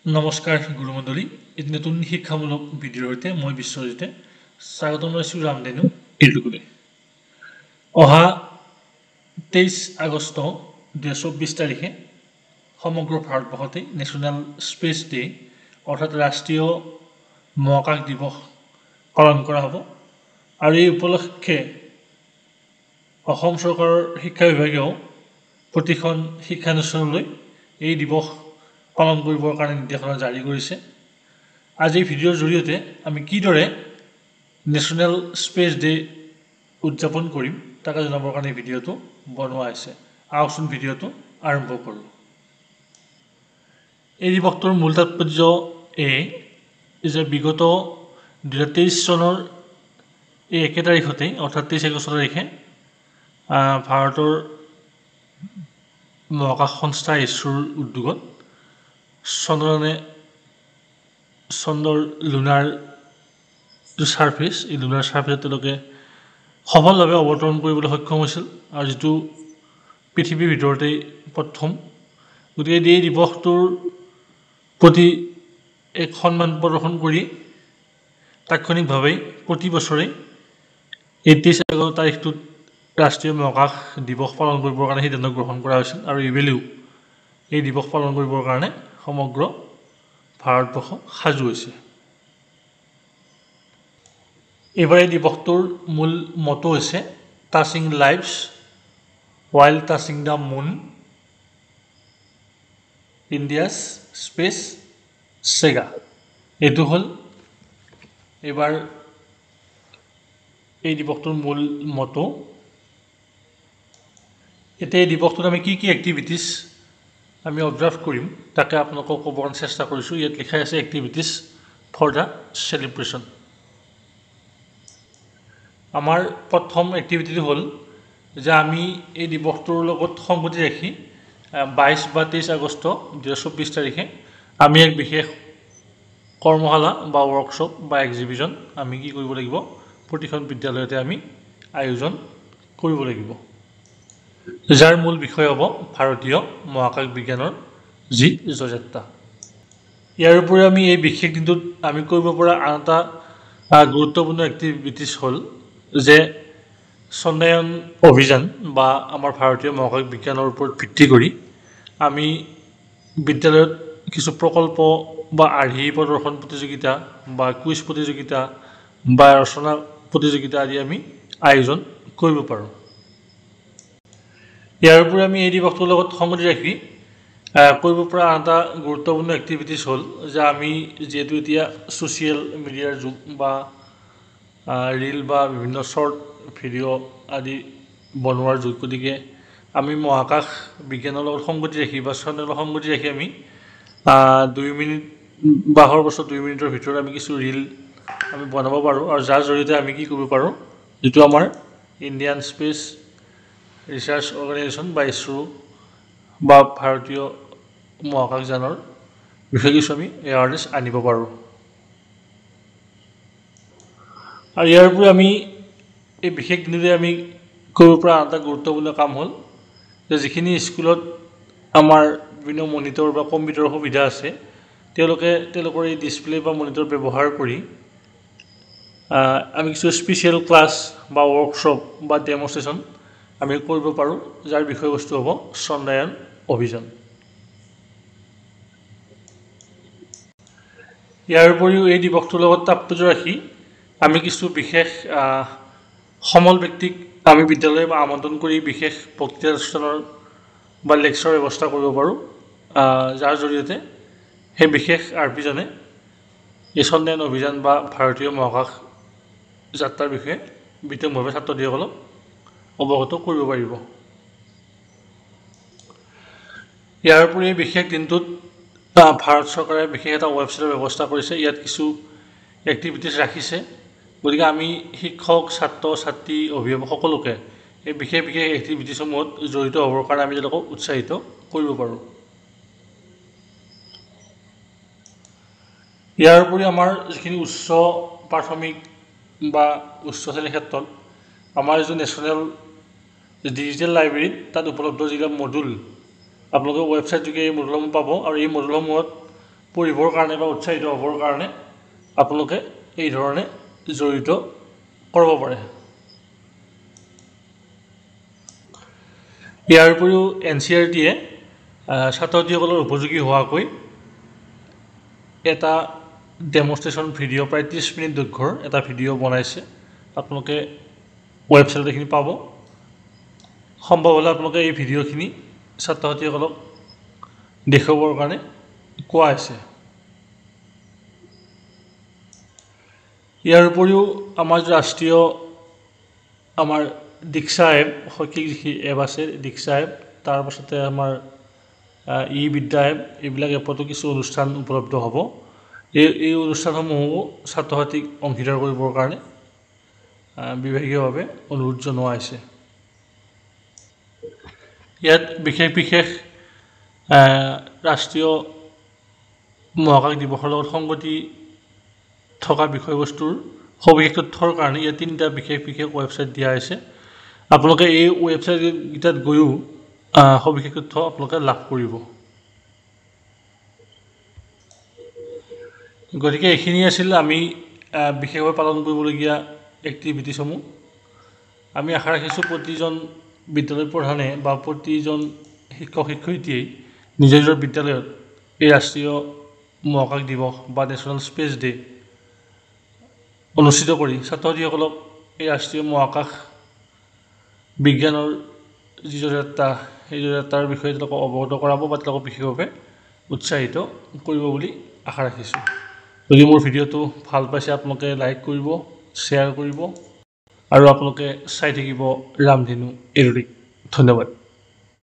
নমস্কাৰ গুৰুমণ্ডলী এটি নতুন শিক্ষামূলক ভিডিঅ'ৰ সৈতে মই বিশ্বজিতে স্বাগতম জনাইছোঁ ৰামধেনু ইউটিউবলৈ অহা 23 আগষ্ট 2024 তাৰিখে সমগ্ৰ ভাৰতবৰ্ষতে নেশ্যনেল স্পেচ ডে অৰ্থাৎ ৰাষ্ট্ৰীয় মহাকাশ দিৱস পালন কৰা হ'ব আৰু এই উপলক্ষে অসম চৰকাৰৰ শিক্ষা বিভাগেও প্ৰতিখন শিক্ষানুষ্ঠানলৈ এই দিৱস পালন কৰিবৰ কাৰণে নিৰ্দেশনা জাৰি কৰিছে আজি এই ভিডিঅ'ৰ জৰিয়তে আমি কিদৰে নেশ্যনেল স্পেচ ডে উদযাপন কৰিম তাকে জনাবৰ কাৰণে ভিডিঅ'টো বনোৱা হৈছে আহকচোন ভিডিঅ'টো আৰম্ভ কৰোঁ এই দিৱসটোৰ মূল তাৎপৰ্য যে বিগত 2023 চনৰ এই 1 তাৰিখতে অৰ্থাৎ 23 আগষ্ট তাৰিখে ভাৰতৰ মহাকাশ সংস্থা ইছৰোৰ উদ্যোগত চন্দ্ৰযানে চন্দ্ৰৰ লুনাৰ ছাৰ্ফেচ এই লুনাৰ ছাৰ্ফেচত তেওঁলোকে সফলভাৱে অৱতৰণ কৰিবলৈ সক্ষম হৈছিল আৰু যিটো পৃথিৱীৰ ভিতৰতেই প্ৰথম গতিকে এই দিৱসটোৰ প্ৰতি এক সন্মান প্ৰদৰ্শন কৰি তাৎক্ষণিকভাৱে প্ৰতি বছৰে 23 আগষ্ট তাৰিখটোত ৰাষ্ট্ৰীয় মহাকাশ দিৱস পালন কৰিবৰ কাৰণে সিদ্ধান্ত গ্ৰহণ কৰা হৈছিল আৰু এইবেলিও এই দিৱস পালন কৰিবৰ কাৰণে সমগ্ৰ ভাৰতবৰ্ষ সাজু হৈছে এইবাৰ এই দিৱসটোৰ মূল মটো হৈছে touching lives while touching the moon India's space saga এইটো হ'ল এইবাৰ এই দিৱসটোৰ মূল মটো এতিয়া এই দিৱসটোত আমি কি এক্টিভিটিজ আমি অবজাৰ্ভ কৰিম তাকে আপোনালোকক ক'বৰ চেষ্টা কৰিছোঁ ইয়াত লিখা আছে এক্টিভিটিজ ফৰ দ্য সেলিব্ৰেশ্যন আমাৰ প্ৰথম এক্টিভিটিটো হ'ল যে আমি এই দিৱসটোৰ লগত সংগতি ৰাখি 22 বা 23 আগষ্ট 2024 তাৰিখে আমি এক বিশেষ কৰ্মশালা বা ৱৰ্কশ্বপ বা এক্সিবিশ্যন আমি কি কৰিব লাগিব প্ৰতিখন বিদ্যালয়তে আমি আয়োজন কৰিব লাগিব যাৰ মূল বিষয় হ'ব ভাৰতীয় মহাকাশ বিজ্ঞানৰ যি জয়যাত্ৰা ইয়াৰ উপৰিও আমি এই বিশেষ দিনটোত আমি কৰিব পৰা আন এটা গুৰুত্বপূৰ্ণ এক্টিভিটিজ হ'ল যে চন্দ্ৰায়ন অভিযান বা আমাৰ ভাৰতীয় মহাকাশ বিজ্ঞানৰ ওপৰত ভিত্তি কৰি আমি বিদ্যালয়ত কিছু প্ৰকল্প বা আৰ্হি প্ৰদৰ্শন প্ৰতিযোগিতা বা কুইজ প্ৰতিযোগিতা বা ৰচনা প্ৰতিযোগিতা আদি আমি আয়োজন কৰিব পাৰোঁ ইয়াৰ উপৰি আমি এই দিৱসটোৰ লগত সংগতি ৰাখি কৰিব পৰা আন এটা গুৰুত্বপূৰ্ণ এক্টিভিটিজ হ'ল যে আমি যিহেতু এতিয়া ছ'চিয়েল মিডিয়াৰ যুগ বা ৰীল বা বিভিন্ন শ্বৰ্ট ভিডিঅ' আদি বনোৱাৰ যুগ গতিকে আমি মহাকাশ বিজ্ঞানৰ লগত সংগতি ৰাখি বা চন্দ্ৰৰ লগত সংগতি ৰাখি আমি 2 মিনিট বা সৰ্বোচ্চ 2 মিনিটৰ ভিতৰত আমি কিছু ৰীল আমি বনাব পাৰোঁ আৰু যাৰ জৰিয়তে আমি কি কৰিব পাৰোঁ যিটো আমাৰ ইণ্ডিয়ান স্পেচ ৰিচাৰ্চ অৰ্গেনাইজেশ্যন বা ইছৰো বা ভাৰতীয় মহাকাশযানৰ বিষয়ে কিছু আমি এৱাৰনেছ আনিব পাৰোঁ আৰু ইয়াৰ উপৰি আমি এই বিশেষ দিনটোতে আমি কৰিব পৰা আন এটা গুৰুত্বপূৰ্ণ কাম হ'ল যে যিখিনি স্কুলত আমাৰ বিভিন্ন মনিটৰ বা কম্পিউটাৰৰ সুবিধা আছে তেওঁলোকৰ এই ডিছপ্লে বা মনিটৰ ব্যৱহাৰ কৰি আমি কিছু স্পেচিয়েল ক্লাছ বা ৱৰ্কশ্বপ বা ডেমনষ্ট্ৰেশ্যন আমি কৰিব পাৰোঁ যাৰ বিষয়বস্তু হ'ব চন্দ্ৰায়ন অভিযান ইয়াৰ উপৰিও এই দিৱসটোৰ লগত তাৎপৰ্য ৰাখি আমি কিছু বিশেষ সমল ব্যক্তিক আমি বিদ্যালয়ৰ আমন্ত্ৰণ কৰি বিশেষ বক্তৃতানুষ্ঠানৰ বা লেকচাৰৰ ব্যৱস্থা কৰিব পাৰোঁ যাৰ জৰিয়তে সেই বিশেষ আৰ্পিজনে এই চন্দ্ৰায়ন অভিযান বা ভাৰতীয় মহাকাশ যাত্ৰাৰ বিষয়ে বিতংভাৱে ছাত্ৰ ছাত্ৰীসকলক অৱগত কৰিব পাৰিব ইয়াৰ উপৰি এই বিশেষ দিনটোত ভাৰত চৰকাৰে বিশেষ এটা ৱেবছাইটৰ ব্যৱস্থা কৰিছে ইয়াত কিছু এক্টিভিটিজ ৰাখিছে গতিকে আমি শিক্ষক ছাত্ৰ ছাত্ৰী অভিভাৱক সকলোকে এই বিশেষ এক্টিভিটিজসমূহত জড়িত হ'বৰ কাৰণে আমি তেওঁলোকক উৎসাহিত কৰিব পাৰোঁ ইয়াৰ উপৰি আমাৰ যিখিনি উচ্চ প্ৰাথমিক বা উচ্চ শ্ৰেণীৰ ক্ষেত্ৰত আমাৰ যিটো নেশ্যনেল ডিজিটেল লাইব্ৰেৰীত তাত উপলব্ধ যিবিলাক মডুল আপোনালোকে ৱেবছাইট যোগে এই মডুলসমূহ পাব আৰু এই মডুলসমূহত পঢ়িবৰ কাৰণে বা উৎসাহিত হ'বৰ কাৰণে আপোনালোকে এই ধৰণে জড়িত কৰিব পাৰে। ইয়াৰ উপৰিও NCERT-য়ে ছাত্ৰ ছাত্ৰীসকলৰ উপযোগী হোৱাকৈ এটা ডেমনষ্ট্ৰেশ্যন ভিডিঅ' প্ৰায় 30 মিনিট দৈৰ্ঘ্যৰ এটা ভিডিঅ' বনাইছে। আপোনালোকে ৱেবছাইটত এইখিনি পাব। সম্ভৱ হ'লে আপোনালোকে এই ভিডিঅ'খিনি ছাত্ৰ ছাত্ৰীসকলক দেখুৱাবৰ কাৰণে কোৱা হৈছে। ইয়াৰ উপৰিও আমাৰ ৰাষ্ট্ৰীয় আমাৰ দীক্ষা এপ, শৈক্ষিক যিখিনি এপ আছে দীক্ষা এপ, তাৰপাছতে আমাৰ বিদ্যা এপ, এইবিলাক এপতো কিছু অনুষ্ঠান উপলব্ধ হ'ব। এই অনুষ্ঠানসমূহো ছাত্ৰ ছাত্ৰীক অংশীদাৰ কৰিবৰ কাৰণে বিভাগীয়ভাৱে অনুৰোধ জনোৱা হৈছে। ইয়াত বিশেষ ৰাষ্ট্ৰীয় মহাকাশ দিৱসৰ লগত সংগতি থকা বিষয়বস্তুৰ সবিশেষ তথ্যৰ কাৰণে ইয়াত 3টা বিশেষ ৱেবছাইট দিয়া হৈছে। আপোনালোকে এই ৱেবছাইটকেইটাত গৈও সবিশেষ তথ্য আপোনালোকে লাভ কৰিব। গতিকে এইখিনি আছিল আমি বিশেষভাৱে পালন কৰিবলগীয়া এক্টিভিটিসমূহ। আমি আশা ৰাখিছোঁ প্ৰতিজন বিদ্যালয় প্ৰধানে বা প্ৰতিজন শিক্ষক শিক্ষয়িত্ৰীয়ে নিজৰ বিদ্যালয়ত এই ৰাষ্ট্ৰীয় মহাকাশ দিৱস বা নেশ্যনেল স্পেচ ডে অনুষ্ঠিত কৰি ছাত্ৰ ছাত্ৰীসকলক এই ৰাষ্ট্ৰীয় মহাকাশ বিজ্ঞানৰ যি জৰিয়তা সেই জৰিয়তাৰ বিষয়ে তেওঁলোকক অৱগত কৰাব বা তেওঁলোকক বিশেষভাৱে উৎসাহিত কৰিব বুলি আশা ৰাখিছোঁ। যদি মোৰ ভিডিঅ'টো ভাল পাইছে আপোনালোকে লাইক কৰিব, শ্বেয়াৰ কৰিব আৰু আপোনালোকে চাই থাকিব ৰামধেনু এৰোটিক। ধন্যবাদ।